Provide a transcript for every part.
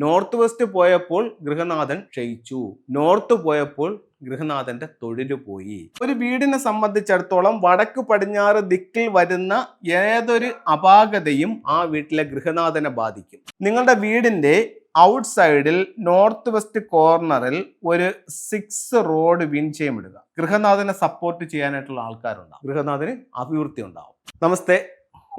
North west പോയപ്പോൾ ഗൃഹനാഥൻ ക്ഷയിച്ചു. North പോയപ്പോൾ ഗൃഹനാഥന്റെ തൊഴിൽ പോയി. ഒരു വീടിനെ സംബന്ധിച്ചിടത്തോളം വടക്ക് പടിഞ്ഞാറ് ദിക്കിൽ വരുന്ന ഏതൊരു അപാകതയും ആ വീട്ടിലെ ഗൃഹനാഥനെ ബാധിക്കും. നിങ്ങളുടെ വീടിന്റെ ഔട്ട് സൈഡിൽ നോർത്ത് വെസ്റ്റ് കോർണറിൽ ഒരു 6 റോഡ് വിൻചയം ഇടുക. ഗൃഹനാഥനെ സപ്പോർട്ട് ചെയ്യാനായിട്ടുള്ള ആൾക്കാരുണ്ടാവും, ഗൃഹനാഥന് അഭിവൃദ്ധി ഉണ്ടാവും. നമസ്തേ.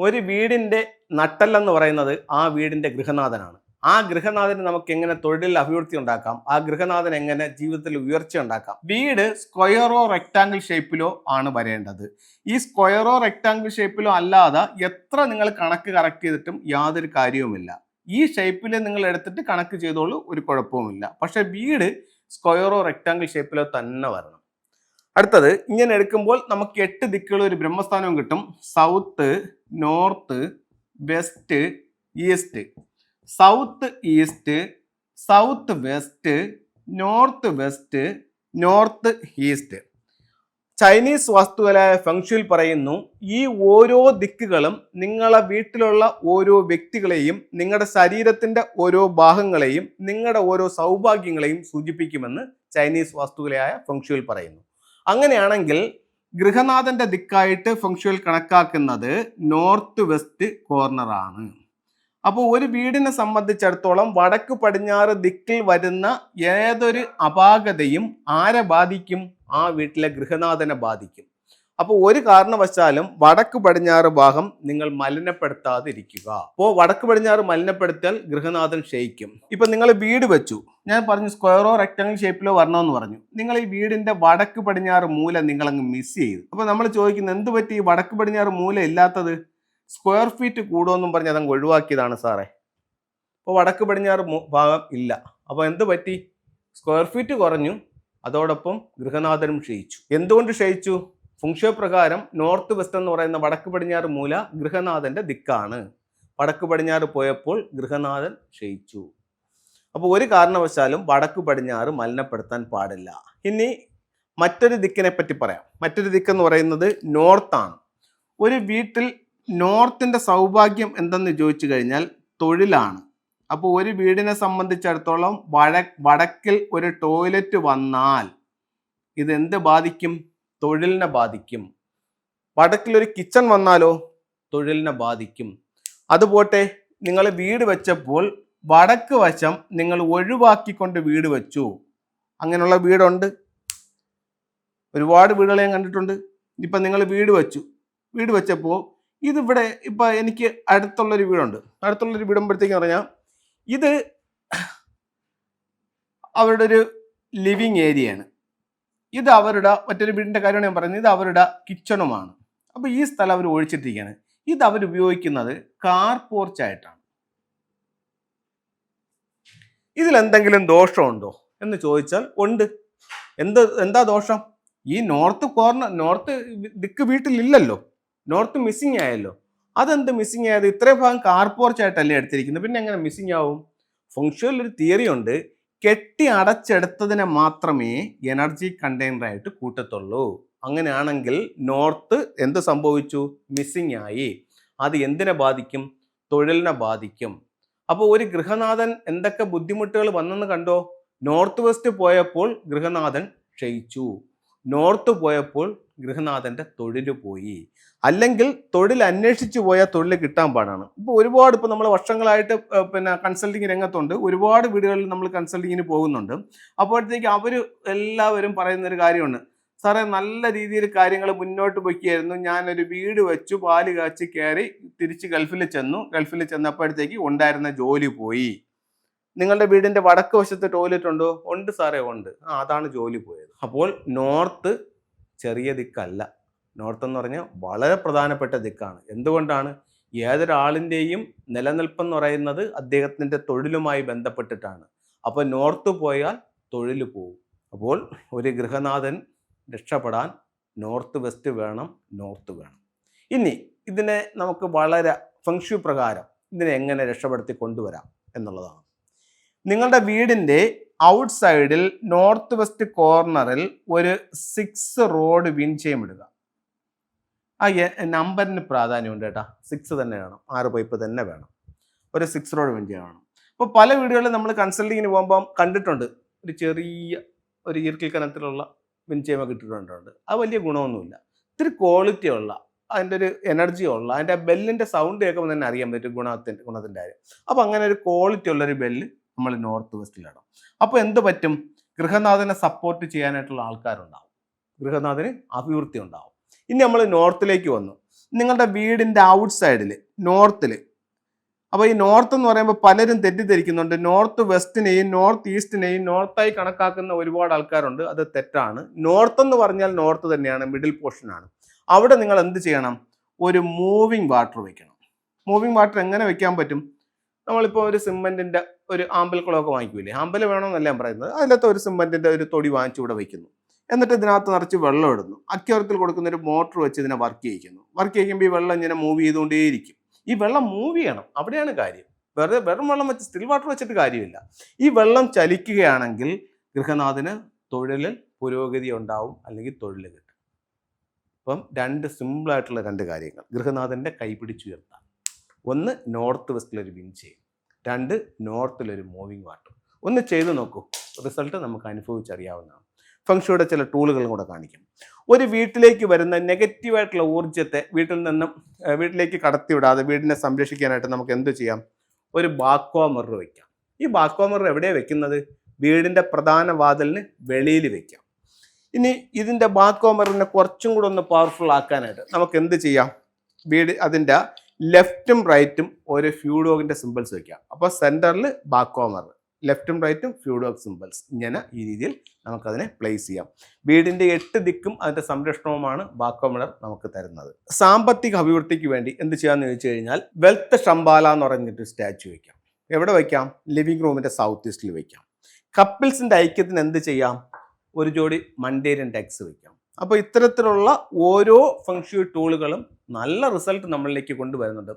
ഒരു വീടിന്റെ നട്ടെല്ലെന്ന് പറയുന്നത് ആ വീടിന്റെ ഗൃഹനാഥനാണ്. ആ ഗൃഹനാഥന് നമുക്ക് എങ്ങനെ തൊഴിലിൽ അഭിവൃദ്ധി ഉണ്ടാക്കാം, ആ ഗൃഹനാഥൻ എങ്ങനെ ജീവിതത്തിൽ ഉയർച്ച ഉണ്ടാക്കാം. വീട് സ്ക്വയറോ റെക്ടാങ്കിൾ ഷേപ്പിലോ ആണ് വരേണ്ടത്. ഈ സ്ക്വയറോ റെക്ടാങ്കിൾ ഷേപ്പിലോ അല്ലാതെ എത്ര നിങ്ങൾ കണക്ക് കറക്റ്റ് ചെയ്തിട്ടും യാതൊരു കാര്യവുമില്ല. ഈ ഷേപ്പിൽ നിങ്ങൾ എടുത്തിട്ട് കണക്ക് ചെയ്തോളൂ, ഒരു കുഴപ്പവുമില്ല. പക്ഷെ വീട് സ്ക്വയറോ റെക്ടാങ്കിൾ ഷേപ്പിലോ തന്നെ വരണം. അടുത്തത്, ഇങ്ങനെ എടുക്കുമ്പോൾ നമുക്ക് 8 ദിക്കുകൾ ഒരു ബ്രഹ്മസ്ഥാനവും കിട്ടും. South, north, west, east. South east, south west, north west, north east. Chinese വാസ്തുകലായ ഫെങ്ഷുയിൽ പറയുന്നു, ഈ ഓരോ ദിക്കുകളും നിങ്ങളെ വീട്ടിലുള്ള ഓരോ വ്യക്തികളെയും, നിങ്ങളുടെ ശരീരത്തിന്റെ ഓരോ ഭാഗങ്ങളെയും, നിങ്ങളുടെ ഓരോ സൗഭാഗ്യങ്ങളെയും സൂചിപ്പിക്കുമെന്ന് ചൈനീസ് വാസ്തുകലയായ ഫെങ്ഷുയിൽ പറയുന്നു. അങ്ങനെയാണെങ്കിൽ ഗൃഹനാഥന്റെ ദിക്കായിട്ട് ഫെങ്ഷുയിൽ കണക്കാക്കുന്നത് നോർത്ത് വെസ്റ്റ് കോർണർ ആണ്. അപ്പോൾ ഒരു വീടിനെ സംബന്ധിച്ചിടത്തോളം വടക്ക് പടിഞ്ഞാറ് ദിക്കിൽ വരുന്ന ഏതൊരു അപാകതയും ആരെ ബാധിക്കും? ആ വീട്ടിലെ ഗൃഹനാഥനെ ബാധിക്കും. അപ്പോൾ ഒരു കാരണവശാലും വടക്ക് പടിഞ്ഞാറ് ഭാഗം നിങ്ങൾ മലിനപ്പെടുത്താതിരിക്കുക. അപ്പോൾ വടക്ക് പടിഞ്ഞാറ് മലിനപ്പെടുത്തിയാൽ ഗൃഹനാഥൻ ക്ഷയിക്കും. ഇപ്പൊ നിങ്ങൾ വീട് വെച്ചു, ഞാൻ പറഞ്ഞു സ്ക്വയറോ റെക്ടാങ്കിൾ ഷേപ്പിലോ വരണമെന്ന് പറഞ്ഞു. നിങ്ങൾ ഈ വീടിന്റെ വടക്ക് പടിഞ്ഞാറ് മൂല നിങ്ങളങ്ങ് മിസ് ചെയ്തു. അപ്പൊ നമ്മൾ ചോദിക്കുന്നത്, എന്ത് പറ്റി ഈ വടക്ക് പടിഞ്ഞാറ് മൂല ഇല്ലാത്തത്? സ്ക്വയർ ഫീറ്റ് കൂടുമെന്നും പറഞ്ഞ് അതങ്ങ് ഒഴിവാക്കിയതാണ് സാറേ. അപ്പോൾ വടക്ക് പടിഞ്ഞാറ് ഭാഗം ഇല്ല. അപ്പോൾ എന്ത് പറ്റി? സ്ക്വയർ ഫീറ്റ് കുറഞ്ഞു, അതോടൊപ്പം ഗൃഹനാഥനും ക്ഷയിച്ചു. എന്തുകൊണ്ട് ക്ഷയിച്ചു? ഫെങ്ഷുയ് പ്രകാരം നോർത്ത് വെസ്റ്റ് എന്ന് പറയുന്ന വടക്ക് പടിഞ്ഞാറ് മൂല ഗൃഹനാഥന്റെ ദിക്കാണ്. വടക്ക് പടിഞ്ഞാറ് പോയപ്പോൾ ഗൃഹനാഥൻ ക്ഷയിച്ചു. അപ്പോൾ ഒരു കാരണവശാലും വടക്ക് പടിഞ്ഞാറ് മലിനപ്പെടുത്താൻ പാടില്ല. ഇനി മറ്റൊരു ദിക്കിനെ പറ്റി പറയാം. മറ്റൊരു ദിക്കെന്ന് പറയുന്നത് നോർത്താണ്. ഒരു വീട്ടിൽ നോർത്തിന്റെ സൗഭാഗ്യം എന്തെന്ന് ചോദിച്ചു കഴിഞ്ഞാൽ തൊഴിലാണ്. അപ്പോൾ ഒരു വീടിനെ സംബന്ധിച്ചിടത്തോളം വടക്കിൽ ഒരു ടോയ്ലറ്റ് വന്നാൽ ഇത് എന്ത് ബാധിക്കും? തൊഴിലിനെ ബാധിക്കും. വടക്കിൽ ഒരു കിച്ചൺ വന്നാലോ തൊഴിലിനെ ബാധിക്കും. അതുപോട്ടെ, നിങ്ങൾ വീട് വെച്ചപ്പോൾ വടക്ക് വശം നിങ്ങൾ ഒഴിവാക്കിക്കൊണ്ട് വീട് വെച്ചു. അങ്ങനെയുള്ള വീടുണ്ട്, ഒരുപാട് വീടുകൾ ഞാൻ കണ്ടിട്ടുണ്ട്. ഇപ്പം നിങ്ങൾ വീട് വെച്ചപ്പോൾ ഇതിവിടെ ഇപ്പം എനിക്ക് അടുത്തുള്ളൊരു വീടുണ്ട്. അടുത്തുള്ളൊരു വീടുമ്പോഴത്തേക്ക് പറഞ്ഞാൽ ഇത് അവരുടെ ഒരു ലിവിങ് ഏരിയയാണ്. ഇത് അവരുടെ മറ്റൊരു വീടിൻ്റെ കാര്യമാണ് ഞാൻ പറയുന്നത്. ഇത് അവരുടെ കിച്ചണുമാണ്. അപ്പോൾ ഈ സ്ഥലം അവർ ഒഴിച്ചിട്ടിരിക്കുകയാണ്. ഇത് അവർ ഉപയോഗിക്കുന്നത് കാർ പോർച്ചായിട്ടാണ്. ഇതിലെന്തെങ്കിലും ദോഷമുണ്ടോ എന്ന് ചോദിച്ചാൽ ഉണ്ട്. എന്താ ദോഷം? ഈ നോർത്ത് ദിക്ക് വീട്ടിലില്ലല്ലോ, നോർത്ത് മിസ്സിങ് ആയല്ലോ. അതെന്ത് മിസ്സിങ് ആയത്? ഇത്രയും ഭാഗം കാർ പോർച്ചായിട്ടല്ലേ എടുത്തിരിക്കുന്നത്, പിന്നെ എങ്ങനെ മിസ്സിങ് ആവും? ഫെങ്ഷുയിൽ ഒരു തിയറി ഉണ്ട്, കെട്ടി അടച്ചെടുത്തതിനെ മാത്രമേ എനർജി കണ്ടെയ്നറായിട്ട് കൂട്ടത്തുള്ളൂ. അങ്ങനെയാണെങ്കിൽ നോർത്ത് എന്ത് സംഭവിച്ചു? മിസ്സിങ് ആയി. അത് എന്തിനെ ബാധിക്കും? തൊഴിലിനെ ബാധിക്കും. അപ്പോൾ ഒരു ഗൃഹനാഥൻ എന്തൊക്കെ ബുദ്ധിമുട്ടുകൾ വന്നെന്ന് കണ്ടോ? നോർത്ത് വെസ്റ്റ് പോയപ്പോൾ ഗൃഹനാഥൻ ക്ഷയിച്ചു, നോർത്ത് പോയപ്പോൾ ഗൃഹനാഥന്റെ തൊഴിൽ പോയി. അല്ലെങ്കിൽ തൊഴിൽ അന്വേഷിച്ചു പോയാൽ തൊഴിൽ കിട്ടാൻ പാടാണ്. ഇപ്പോൾ നമ്മൾ വർഷങ്ങളായിട്ട് കൺസൾട്ടിങ് രംഗത്തുണ്ട്. ഒരുപാട് വീടുകളിൽ നമ്മൾ കൺസൾട്ടിങ്ങിന് പോകുന്നുണ്ട്. അപ്പോഴത്തേക്ക് എല്ലാവരും പറയുന്നൊരു കാര്യമാണ്, സാറേ നല്ല രീതിയിൽ കാര്യങ്ങൾ മുന്നോട്ട് പോയിക്കായിരുന്നു, ഞാനൊരു വീട് വെച്ചു, പാല് കാച്ചി കയറി തിരിച്ച് ഗൾഫിൽ ചെന്നപ്പോഴത്തേക്ക് ഉണ്ടായിരുന്ന ജോലി പോയി. നിങ്ങളുടെ വീടിന്റെ വടക്ക് വശത്ത് ടോയ്ലറ്റ് ഉണ്ടോ? ഉണ്ട് സാറേ, ഉണ്ട്. അതാണ് ജോലി പോയത്. അപ്പോൾ നോർത്ത് ചെറിയ ദിക്കല്ല. നോർത്ത് എന്ന് പറഞ്ഞാൽ വളരെ പ്രധാനപ്പെട്ട ദിക്കാണ്. എന്തുകൊണ്ടാണ്? ഏതൊരാളിൻ്റെയും നിലനിൽപ്പെന്ന് പറയുന്നത് അദ്ദേഹത്തിൻ്റെ തൊഴിലുമായി ബന്ധപ്പെട്ടിട്ടാണ്. അപ്പോൾ നോർത്ത് പോയാൽ തൊഴിൽ പോകും. അപ്പോൾ ഒരു ഗൃഹനാഥൻ രക്ഷപ്പെടാൻ നോർത്ത് വെസ്റ്റ് വേണം. ഇനി ഇതിനെ നമുക്ക് വളരെ ഫെങ്ഷു പ്രകാരം ഇതിനെ എങ്ങനെ രക്ഷപ്പെടുത്തി കൊണ്ടുവരാം എന്നുള്ളതാണ്. നിങ്ങളുടെ വീടിൻ്റെ ഔട്ട് സൈഡിൽ നോർത്ത് വെസ്റ്റ് കോർണറിൽ ഒരു 6 റോഡ് വിൻചയം ഇടുക. ആ നമ്പറിന് പ്രാധാന്യമുണ്ട് കേട്ടോ. 6 തന്നെ വേണം, 6 പൈപ്പ് തന്നെ വേണം. ഒരു 6 റോഡ് വിൻചയം വേണം. ഇപ്പോൾ പല വീടുകളിലും നമ്മൾ കൺസൾട്ടിങ്ങിന് പോകുമ്പോൾ കണ്ടിട്ടുണ്ട് ഒരു ചെറിയ ഒരു ഈർക്കിൽ കനത്തിലുള്ള വിൻചേമ കിട്ടിയിട്ടുണ്ട്. അത് വലിയ ഗുണമൊന്നുമില്ല. ഇത്തിരി ക്വാളിറ്റി ഉള്ള, അതിൻ്റെ ഒരു എനർജി ഉള്ള, അതിൻ്റെ ബെല്ലിൻ്റെ സൗണ്ട് കേൾക്കുമ്പോൾ തന്നെ അറിയാൻ പറ്റും ഗുണത്തിൻ്റെ കാര്യം. അപ്പോൾ അങ്ങനെ ഒരു ക്വാളിറ്റി ഉള്ളൊരു ബെല്ല് നമ്മൾ നോർത്ത് വെസ്റ്റിലിടണം. അപ്പോൾ എന്ത് പറ്റും? ഗൃഹനാഥനെ സപ്പോർട്ട് ചെയ്യാനായിട്ടുള്ള ആൾക്കാരുണ്ടാവും, ഗൃഹനാഥന് അഭിവൃദ്ധി ഉണ്ടാവും. ഇനി നമ്മൾ നോർത്തിലേക്ക് വന്നു. നിങ്ങളുടെ വീടിൻ്റെ ഔട്ട് സൈഡിൽ നോർത്തിൽ, അപ്പോൾ ഈ നോർത്ത് എന്ന് പറയുമ്പോൾ പലരും തെറ്റിദ്ധരിക്കുന്നുണ്ട്. നോർത്ത് വെസ്റ്റിനെയും നോർത്ത് ഈസ്റ്റിനെയും നോർത്തായി കണക്കാക്കുന്ന ഒരുപാട് ആൾക്കാരുണ്ട്. അത് തെറ്റാണ്. നോർത്ത് എന്ന് പറഞ്ഞാൽ നോർത്ത് തന്നെയാണ്, മിഡിൽ പോർഷനാണ്. അവിടെ നിങ്ങൾ എന്ത് ചെയ്യണം? ഒരു മൂവിങ് വാട്ടർ വെക്കണം. മൂവിങ് വാട്ടർ എങ്ങനെ വെക്കാൻ പറ്റും? നമ്മളിപ്പോൾ ഒരു സിമെൻറ്റിൻ്റെ ഒരു ആമ്പൽക്കുളമൊക്കെ വാങ്ങിക്കൂലേ, ആമ്പൽ വേണമെന്നല്ല ഞാൻ പറയുന്നത്, അതിലത്തെ ഒരു സിമെൻറ്റിൻ്റെ ഒരു തൊടി വാങ്ങിച്ചു ഇവിടെ വയ്ക്കുന്നു. എന്നിട്ട് ഇതിനകത്ത് നിറച്ച് വെള്ളം ഇടുന്നു. അക്യൂറത്തിൽ കൊടുക്കുന്ന ഒരു മോട്ടർ വെച്ച് ഇതിനെ വർക്ക് ചെയ്യിക്കുന്നു. വർക്ക് ചെയ്യുമ്പോൾ ഈ വെള്ളം ഇങ്ങനെ മൂവ് ചെയ്തുകൊണ്ടേയിരിക്കും. ഈ വെള്ളം മൂവ് ചെയ്യണം, അവിടെയാണ് കാര്യം. വെറും വെള്ളം വെച്ച് സ്റ്റിൽ വാട്ടർ വെച്ചിട്ട് കാര്യമില്ല. ഈ വെള്ളം ചലിക്കുകയാണെങ്കിൽ ഗൃഹനാഥന് തൊഴിലിൽ പുരോഗതി ഉണ്ടാവും, അല്ലെങ്കിൽ തൊഴിൽ കിട്ടും. അപ്പം സിമ്പിളായിട്ടുള്ള രണ്ട് കാര്യങ്ങൾ ഗൃഹനാഥൻ്റെ കൈപിടിച്ചുയർത്താം. ഒന്ന്, നോർത്ത് വെസ്റ്റിലൊരു വിൻചെയിൻ. 2, നോർത്തിലൊരു മൂവിങ് വാട്ടർ. ഒന്ന് ചെയ്ത് നോക്കൂ, റിസൾട്ട് നമുക്ക് അനുഭവിച്ചറിയാവുന്നതാണ്. ഫംഗ്ഷയുടെ ചില ടൂളുകളും കൂടെ കാണിക്കും. ഒരു വീട്ടിലേക്ക് വരുന്ന നെഗറ്റീവായിട്ടുള്ള ഊർജ്ജത്തെ വീട്ടിലേക്ക് കടത്തിവിടാതെ വീടിനെ സംരക്ഷിക്കാനായിട്ട് നമുക്ക് എന്ത് ചെയ്യാം? ഒരു ബാക്കോ മിറർ വയ്ക്കാം. ഈ ബാക്കോ മിറർ എവിടെയാണ് വെക്കുന്നത്? വീടിൻ്റെ പ്രധാന വാതിലിന് വെളിയിൽ വെക്കാം. ഇനി ഇതിൻ്റെ ബാക്കോ മിററിനെ കുറച്ചും കൂടെ ഒന്ന് പവർഫുൾ ആക്കാനായിട്ട് നമുക്ക് എന്ത് ചെയ്യാം? അതിൻ്റെ ലെഫ്റ്റും റൈറ്റും ഒരു ഫ്യൂഡോഗിൻ്റെ സിമ്പിൾസ് വയ്ക്കാം. അപ്പോൾ സെൻറ്ററിൽ ബാക്കോ മിറർ, ലെഫ്റ്റും റൈറ്റും ഫ്യൂഡോഗ് സിമ്പിൾസ്. ഇങ്ങനെ ഈ രീതിയിൽ നമുക്കതിനെ പ്ലേസ് ചെയ്യാം. വീടിൻ്റെ 8 ദിക്കും അതിൻ്റെ സംരക്ഷണവുമാണ് ബാക്കോ മിറർ നമുക്ക് തരുന്നത്. സാമ്പത്തിക അഭിവൃദ്ധിക്ക് വേണ്ടി എന്ത് ചെയ്യാമെന്ന് ചോദിച്ചു കഴിഞ്ഞാൽ വെൽത്ത് ഷംബാല എന്ന് പറഞ്ഞിട്ട് സ്റ്റാച്ചു വയ്ക്കാം. എവിടെ വയ്ക്കാം? ലിവിംഗ് റൂമിൻ്റെ സൗത്ത് ഈസ്റ്റിൽ വയ്ക്കാം. കപ്പിൾസിൻ്റെ ഐക്യത്തിന് എന്ത് ചെയ്യാം? ഒരു ജോഡി മണ്ടേരിയൻ ടെക്സ് വയ്ക്കാം. അപ്പോൾ ഇത്തരത്തിലുള്ള ഓരോ ഫംഗ്ഷൻ ടൂളുകളും നല്ല റിസൾട്ട് നമ്മളിലേക്ക് കൊണ്ടുവരുന്നുണ്ട്.